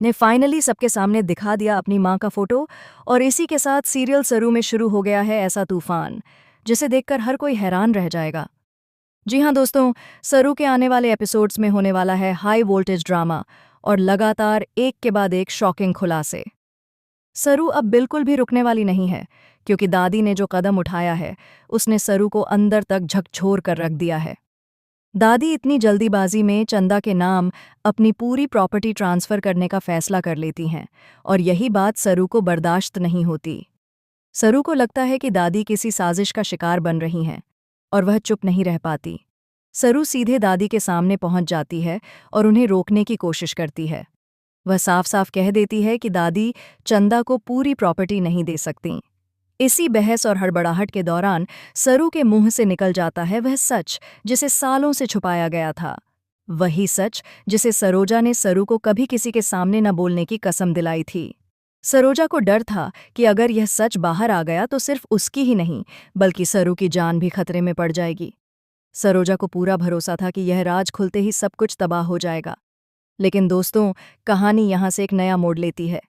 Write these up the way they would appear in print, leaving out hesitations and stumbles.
ने फाइनली सबके सामने दिखा दिया अपनी माँ का फोटो। और इसी के साथ सीरियल सरू में शुरू हो गया है ऐसा तूफान जिसे देखकर हर कोई हैरान रह जाएगा। जी हाँ दोस्तों, सरू के आने वाले एपिसोड्स में होने वाला है हाई वोल्टेज ड्रामा और लगातार एक के बाद एक शॉकिंग खुलासे। सरू अब बिल्कुल भी रुकने वाली नहीं है, क्योंकि दादी ने जो कदम उठाया है उसने सरू को अंदर तक झकझोर कर रख दिया है। दादी इतनी जल्दीबाजी में चंदा के नाम अपनी पूरी प्रॉपर्टी ट्रांसफर करने का फैसला कर लेती हैं, और यही बात सरू को बर्दाश्त नहीं होती। सरू को लगता है कि दादी किसी साजिश का शिकार बन रही हैं, और वह चुप नहीं रह पाती। सरू सीधे दादी के सामने पहुंच जाती है और उन्हें रोकने की कोशिश करती है। वह साफ साफ कह देती है कि दादी चंदा को पूरी प्रॉपर्टी नहीं दे सकती। इसी बहस और हड़बड़ाहट के दौरान सरू के मुंह से निकल जाता है वह सच जिसे सालों से छुपाया गया था। वही सच जिसे सरोजा ने सरू को कभी किसी के सामने न बोलने की कसम दिलाई थी। सरोजा को डर था कि अगर यह सच बाहर आ गया तो सिर्फ उसकी ही नहीं, बल्कि सरू की जान भी खतरे में पड़ जाएगी। सरोजा को पूरा भरोसा था कि यह राज खुलते ही सब कुछ तबाह हो जाएगा। लेकिन दोस्तों, कहानी यहाँ से एक नया मोड़ लेती है।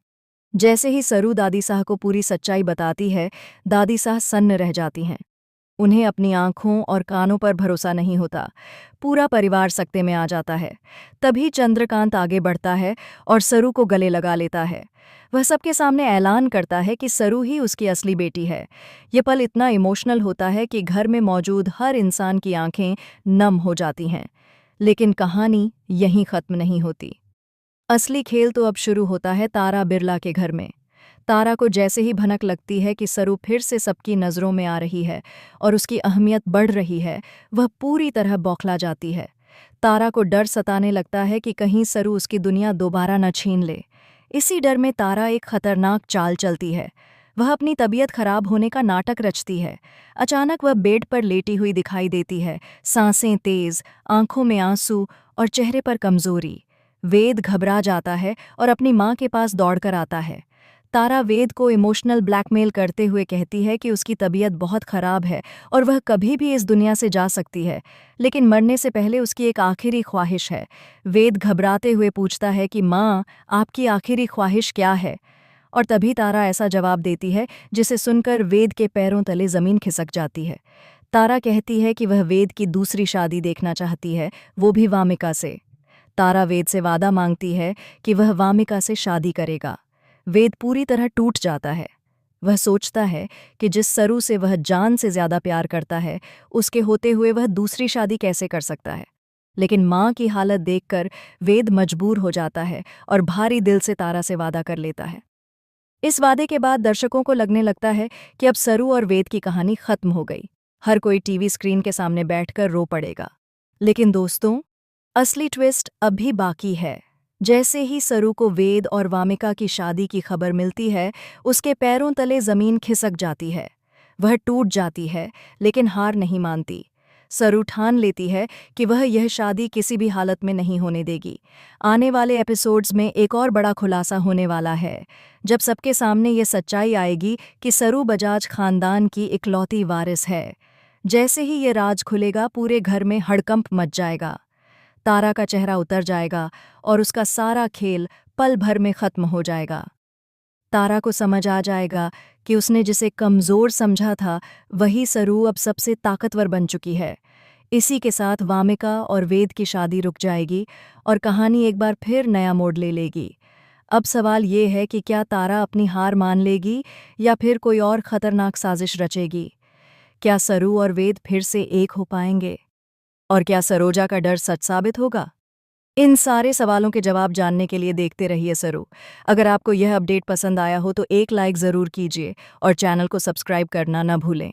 जैसे ही सरू दादी साह को पूरी सच्चाई बताती है, दादी साह सन्न रह जाती हैं। उन्हें अपनी आंखों और कानों पर भरोसा नहीं होता। पूरा परिवार सकते में आ जाता है। तभी चंद्रकांत आगे बढ़ता है और सरू को गले लगा लेता है। वह सबके सामने ऐलान करता है कि सरू ही उसकी असली बेटी है। ये पल इतना इमोशनल होता है कि घर में मौजूद हर इंसान की आंखें नम हो जाती हैं। लेकिन कहानी यहीं खत्म नहीं होती। असली खेल तो अब शुरू होता है तारा बिरला के घर में। तारा को जैसे ही भनक लगती है कि सरू फिर से सबकी नज़रों में आ रही है और उसकी अहमियत बढ़ रही है, वह पूरी तरह बौखला जाती है। तारा को डर सताने लगता है कि कहीं सरू उसकी दुनिया दोबारा न छीन ले। इसी डर में तारा एक खतरनाक चाल चलती है। वह अपनी तबीयत खराब होने का नाटक रचती है। अचानक वह बेड पर लेटी हुई दिखाई देती है, सांसें तेज, आंखों में आंसू और चेहरे पर कमजोरी। वेद घबरा जाता है और अपनी माँ के पास दौड़कर आता है। तारा वेद को इमोशनल ब्लैकमेल करते हुए कहती है कि उसकी तबीयत बहुत खराब है और वह कभी भी इस दुनिया से जा सकती है, लेकिन मरने से पहले उसकी एक आखिरी ख्वाहिश है। वेद घबराते हुए पूछता है कि माँ, आपकी आखिरी ख्वाहिश क्या है? और तभी तारा ऐसा जवाब देती है जिसे सुनकर वेद के पैरों तले जमीन खिसक जाती है। तारा कहती है कि वह वेद की दूसरी शादी देखना चाहती है, वो भी वामिका से। तारा वेद से वादा मांगती है कि वह वामिका से शादी करेगा। वेद पूरी तरह टूट जाता है। वह सोचता है कि जिस सरू से वह जान से ज्यादा प्यार करता है, उसके होते हुए वह दूसरी शादी कैसे कर सकता है। लेकिन माँ की हालत देखकर वेद मजबूर हो जाता है और भारी दिल से तारा से वादा कर लेता है। इस वादे के बाद दर्शकों को लगने लगता है कि अब सरू और वेद की कहानी खत्म हो गई। हर कोई टीवी स्क्रीन के सामने बैठकर रो पड़ेगा। लेकिन दोस्तों, असली ट्विस्ट अभी बाकी है। जैसे ही सरू को वेद और वामिका की शादी की खबर मिलती है, उसके पैरों तले जमीन खिसक जाती है। वह टूट जाती है, लेकिन हार नहीं मानती। सरू ठान लेती है कि वह यह शादी किसी भी हालत में नहीं होने देगी। आने वाले एपिसोड्स में एक और बड़ा खुलासा होने वाला है, जब सबके सामने ये सच्चाई आएगी कि सरू बजाज खानदान की इकलौती वारिस है। जैसे ही ये राज खुलेगा, पूरे घर में हड़कंप मच जाएगा। तारा का चेहरा उतर जाएगा और उसका सारा खेल पल भर में खत्म हो जाएगा। तारा को समझ आ जाएगा कि उसने जिसे कमज़ोर समझा था, वही सरू अब सबसे ताकतवर बन चुकी है। इसी के साथ वामिका और वेद की शादी रुक जाएगी और कहानी एक बार फिर नया मोड़ ले लेगी। अब सवाल ये है कि क्या तारा अपनी हार मान लेगी या फिर कोई और खतरनाक साजिश रचेगी? क्या सरू और वेद फिर से एक हो पाएंगे? और क्या सरोजा का डर सच साबित होगा? इन सारे सवालों के जवाब जानने के लिए देखते रहिए सरू। अगर आपको यह अपडेट पसंद आया हो तो एक लाइक ज़रूर कीजिए और चैनल को सब्सक्राइब करना न भूलें।